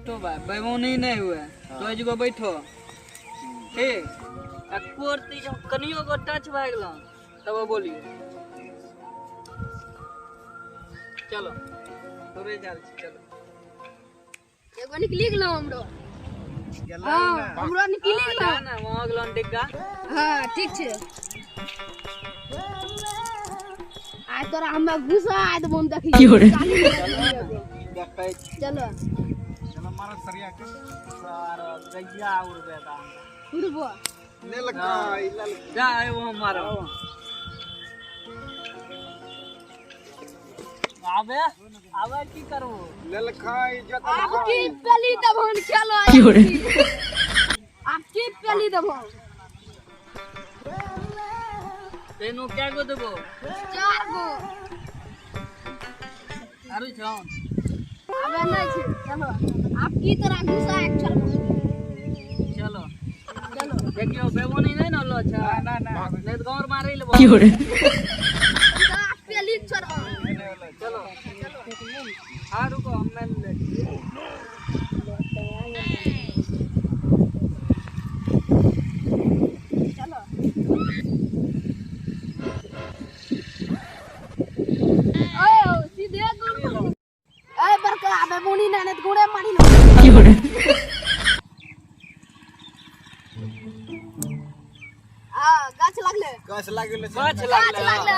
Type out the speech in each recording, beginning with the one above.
बैठो भाई बेमौनी नहीं हुए तो एजगो बैठो ठीक आ कोरती जो कनियो को टच भाई गेलो तब बोलियो चलो तोरे जाल चलो एगो निकली गेलो हमरो हां हमरो निकली गेलो ना वहां गेलो डिग्गा हां ठीक छे आ तोरा हम घुसा आ तो बम देखी चलो चलो मारा सरिया के सार गैया उड़ बेटा उड़बो ले लगा जा वो मारो आबे आबे की करबो ले लखा इज्जत आपकी पहली दबन खेलो आपकी पहली दबन तेनो क्या गो देबो 4 गो आरु छौन अबे नहीं छे चलो आपकी तरह घुसा एक चलो चलो देखियो बेमौनी नहीं न लो अच्छा ना नहीं तो गौर मारे लेबो आप पहली चढ़ो चलो हां रुको हम ले चलो ओए सीधे गुड़ ए बरका अबे मुनी नाने गुड़े मारी लो गाछ लागले कस लागले गाछ गाछ लागले लागले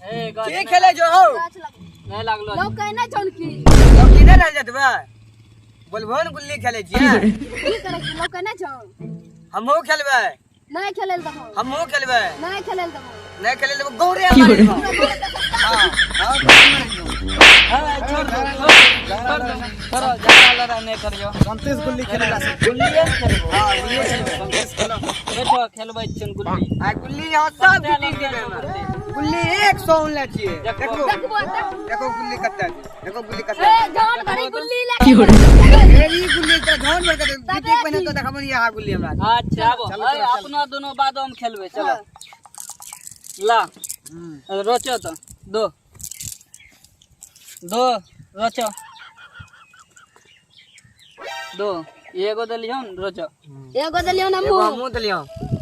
ए गाछ के खेले जो हो गाछ लागले नहीं लागलो लोग कहना चौनकी तो किधर रह जतबे बोलबोन गुल्ली खेले छिए की करे छी लोग कहना छौ हमहु खेलबे नहीं खेले ल दहो हमहु खेलबे नहीं खेले ल दहो नहीं खेले ले गौरे मारी हां हां छोड़ दो करो ज्यादा लड़ा नहीं करियो 29 गुल्ली खेलेला गुल्ली खेलबो हां गुल्ली खेलबे 29 खेलो बैठो खेलबै छन गुल्ली आ गुल्ली यहां सब जीत जेबे गुल्ली 100 ले छिए देखो देखबो देखो गुल्ली कत्ते देखो गुल्ली ए कत्ते जान भरी गुल्ली ले एरी गुल्ली तो धन भर के जीते पहले तो देखबो यहां गुल्ली हमरा अच्छा आबो अपना दोनों बाद हम खेलबै चलो ला रोचो तो दो रोचो दो एगो दलियो न रोचो एगो दलियो ना एगो मुंह हमहु दलियो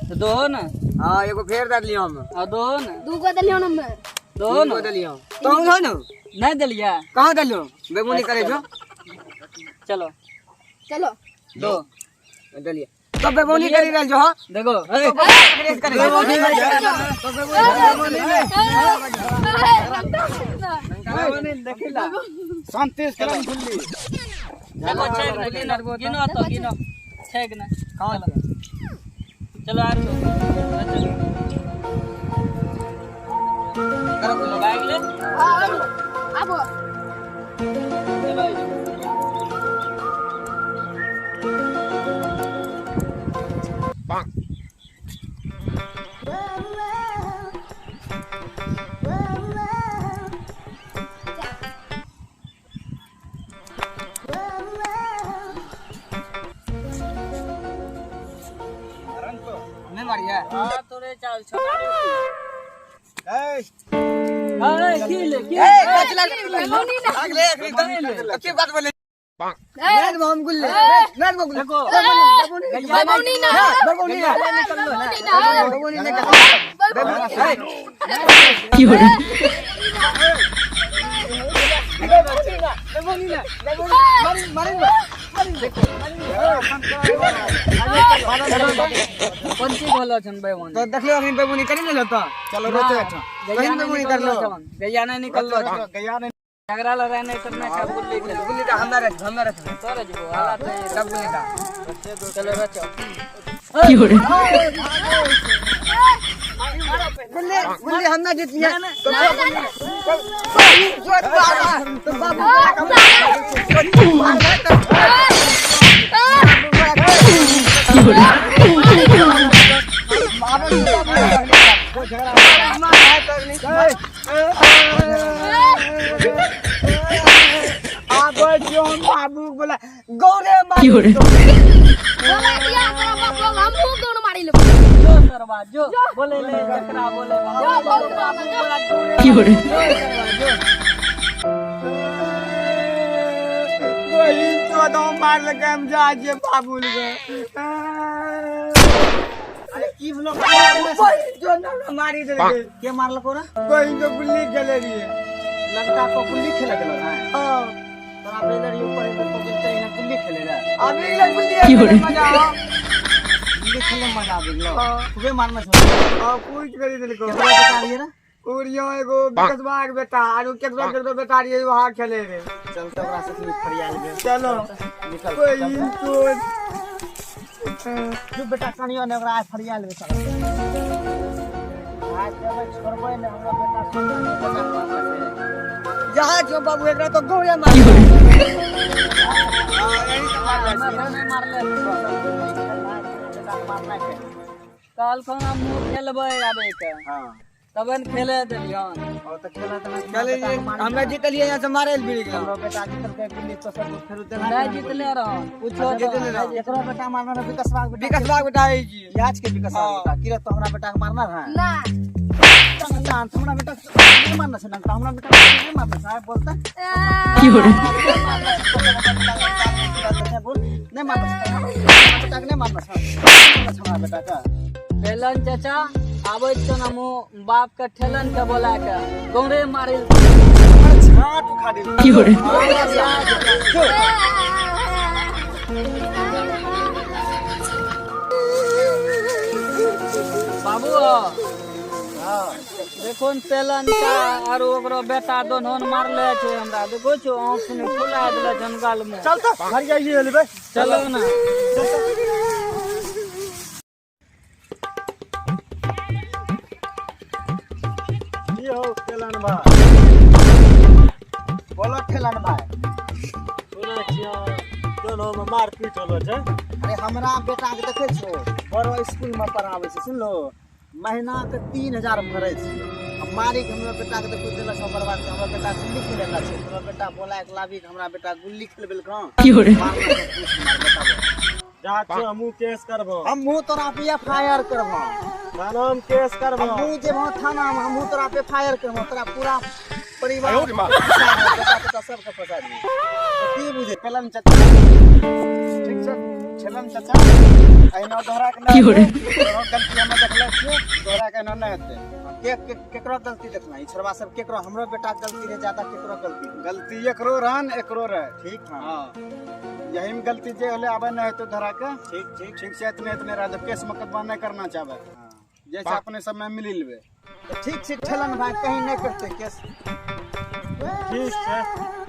तो दो हो ना हां एगो फेर दे लियो हम आ दो हो ना दू गो दलियो ना मैं दो हो ना दो दलियो तो हो न नहीं दलिया कहां दलियो बेमुनी करे जो चलो चलो दो दलियो तो बेमुनी करी रहल जो हां देखो करे बेमुनी बेमौनी देखिला 37 कलम गुल्ली देखो छेक ना गिनो तो गिनो छेक ना कहां चलो आरो चलो करो गुल्ली बैग ले आबो चलो नहीं मारिया हां तोरे चाल छोड़ ए अरे किले कच लागले एकदम की बात बोले नहीं हम गुल्ले नहीं हम गुल्ले देखो बेमौनी ना बेमुनी बेमुनी ने की हो रहा बेमुनी ना मारी पंची भलो छन बेमौनी तो देख लो अभी बेमुनी करी ले तो चलो रोते कहीं बेमुनी कर लो गैया नहीं निकल लो गया नहीं झगड़ा लड़ा नहीं करना का गुल्ली खेल गुल्ली का हमारे तोरे जो हालात है सब गुल्ली का चलो रचो की हो रहा गुल्ली गुल्ली हम ना जीत गए तो बाबू की हो रहा बाबू बोला गौरे की हो रहा बोला दिया तेरा बाप लोग हमको कौन मारी लो जो सरवा जो बोले ले जकरा बोले की हो रहा वही तो तो मार लगे हम जा जे बाबुल के अरे की लोग जो ना मारी दे के मारलको रे कोई तो गुल्ली खेले रही है लड़का को गुल्ली खेले गेलो है हां तोरा बेदर ऊपर तो पकड़ते ही ना गुल्ली खेले रे अभी ये गुल्ली मजा गुल्ली खेले मजा आ गेलो खूबे मारना छ पूछ करी दे को केकरा बता रही रे उरियो एगो बिकसबाग बेटा आरो केकरो बेटा रही वहां खेले रे चल तो ओकरा से फरियाल गए चलो निकल कोई तो जो बेटा कनियो ने ओकरा फरियाल गए चल आज जब छोड़बे ने हमरा बेटा सुन बेटा जहां जो बाबू एकरा तो गोया मार काल खाना मुंह खेलबै आबे के हां तबन खेले देलियन और तो खेला तो चले हमरा जीतलिए यहां से मारे ल बिड़ हमरो बेटा जीतल के गुल्ली तो सब फेर दे नहीं जीतले रहो पूछो जीतले रहो। एकरो बेटा मारना रे विकासबाग बेटा बिकसबाग बेटा है जी आज के विकासबाग बेटा किरे तो हमरा बेटा के मारना है ना जान हमरा बेटा नहीं मारना है ना हमरा बेटा नहीं मारना है बोलता बोल नहीं मारना है बेटा के नहीं मारना है हमरा बेटा का बेलन चाचा आबै छ ना मो बाप के ठेलन के बोला के गौरे मारिल छाट उखा दे बाबू देखो न पेलन का आरो ओकरो बेटा दोनों मारले छै हमरा देखो छो आंख सुने फुला देले जंगल में चल तो घर जाइए लेबे चलो ना ये हो ठेलन भाई बोलो ठेलन भाई सुनै छियै दोनो में मारपीट होलो छै अरे हमरा बेटा के देखे छो बड़ो स्कूल में पढ़ावे छै सुन लो महीना के 3000 भरे छै मारी के हमरा बेटा के देखो देला सब बर्बाद हमरा बेटा गुल्ली खेलेला छै हमरा बेटा बोला एक लाभी के हमरा बेटा गुल्ली खेलबेल का जा छै हमहू केस करबो हम मुंह तोरा पे एफआईआर करबो थानाम केस करबो हम मुंह जेबो थाना में हम तोरा पे एफआईआर करबो तोरा पूरा परिवार बेटा सबके फंसा दी की बुझे पेलन चाचा ठीक छै छलन चाचा एना दोहरा के नहीं गलती हम देखले छियै दोहरा के न हेतै केकरो गलती देखना ई छोरबा सब केकरो हमरो बेटा गलती रे ज्यादा केकरो गलती एकरो रहन एकरो रहे ठीक हां हां यही में गलती जे होले आबे न हेतो धरा के ठीक ठीक ठीक से इतने रह केस मुकदमा नहीं करना चाहे जैसे अपने सब में मिल लेबे तो ठीक ठीक छलन भाई कहीं नहीं करते केस ठीक छै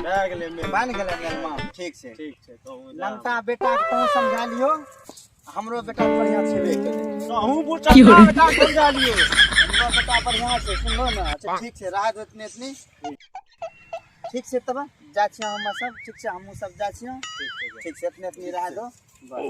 भए गेलै मेल मान गेलै मेलमा ठीक छै ठीक छै तो लंका बेटा के तू समझा लियो हमरो बेटा बढ़िया छेबे करे कहूं बुचा बेटा समझा लियो हमरो बेटा बढ़िया छै सुनलो ना अच्छा ठीक छै राहत इतने इतनी ठीक छै तब जा छियै हम सब ठीक छै हमहू सब जा छियै ठीक छै इतने इतनी रह दो बस